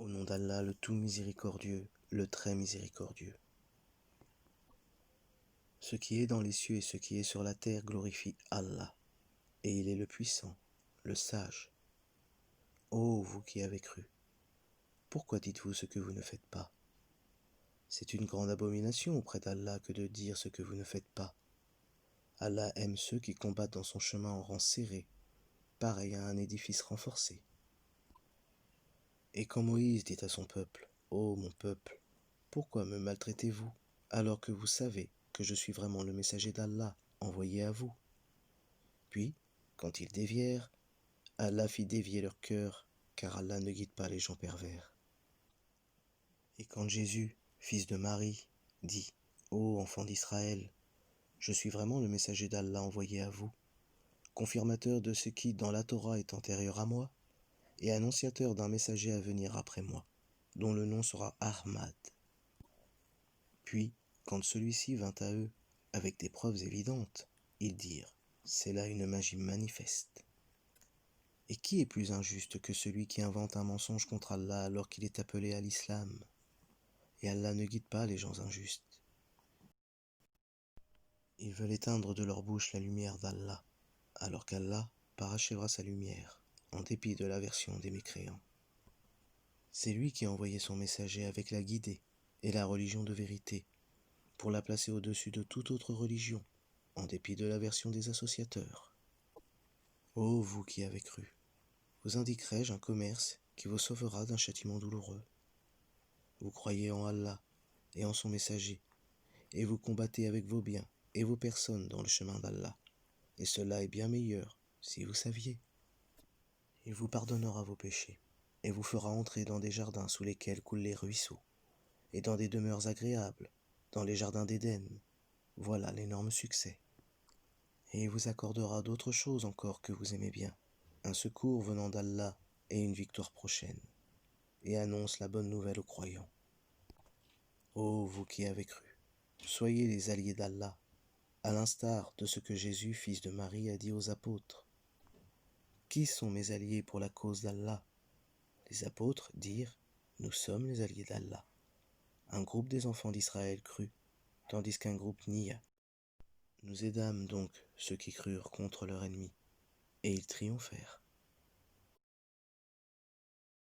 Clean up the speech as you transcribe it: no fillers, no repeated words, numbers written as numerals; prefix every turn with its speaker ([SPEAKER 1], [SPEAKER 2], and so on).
[SPEAKER 1] Au nom d'Allah, le tout miséricordieux, le très miséricordieux. Ce qui est dans les cieux et ce qui est sur la terre glorifie Allah, et il est le puissant, le sage. Ô vous qui avez cru, pourquoi dites-vous ce que vous ne faites pas? C'est une grande abomination auprès d'Allah que de dire ce que vous ne faites pas. Allah aime ceux qui combattent dans son chemin en rang serré, pareil à un édifice renforcé. Et quand Moïse dit à son peuple, « Ô mon peuple, pourquoi me maltraitez-vous, alors que vous savez que je suis vraiment le messager d'Allah envoyé à vous ?» Puis, quand ils dévièrent, Allah fit dévier leur cœur, car Allah ne guide pas les gens pervers. Et quand Jésus, fils de Marie, dit, « Ô enfants d'Israël, je suis vraiment le messager d'Allah envoyé à vous, confirmateur de ce qui dans la Torah est antérieur à moi, et annonciateur d'un messager à venir après moi, dont le nom sera Ahmad. » Puis, quand celui-ci vint à eux, avec des preuves évidentes, ils dirent, « C'est là une magie manifeste. » Et qui est plus injuste que celui qui invente un mensonge contre Allah alors qu'il est appelé à l'islam? Et Allah ne guide pas les gens injustes. Ils veulent éteindre de leur bouche la lumière d'Allah, alors qu'Allah parachèvera sa lumière, en dépit de l'aversion des mécréants. C'est lui qui a envoyé son messager avec la guidée et la religion de vérité, pour la placer au-dessus de toute autre religion, en dépit de l'aversion des associateurs. Ô vous qui avez cru, vous indiquerai-je un commerce qui vous sauvera d'un châtiment douloureux? Vous croyez en Allah et en son messager, et vous combattez avec vos biens et vos personnes dans le chemin d'Allah, et cela est bien meilleur si vous saviez. Il vous pardonnera vos péchés, et vous fera entrer dans des jardins sous lesquels coulent les ruisseaux, et dans des demeures agréables, dans les jardins d'Éden. Voilà l'énorme succès. Et il vous accordera d'autres choses encore que vous aimez bien, un secours venant d'Allah et une victoire prochaine, et annonce la bonne nouvelle aux croyants. Ô vous qui avez cru, soyez les alliés d'Allah, à l'instar de ce que Jésus, fils de Marie, a dit aux apôtres. Qui sont mes alliés pour la cause d'Allah? Les apôtres dirent, nous sommes les alliés d'Allah. Un groupe des enfants d'Israël crut, tandis qu'un groupe nia. Nous aidâmes donc ceux qui crurent contre leur ennemi, et ils triomphèrent.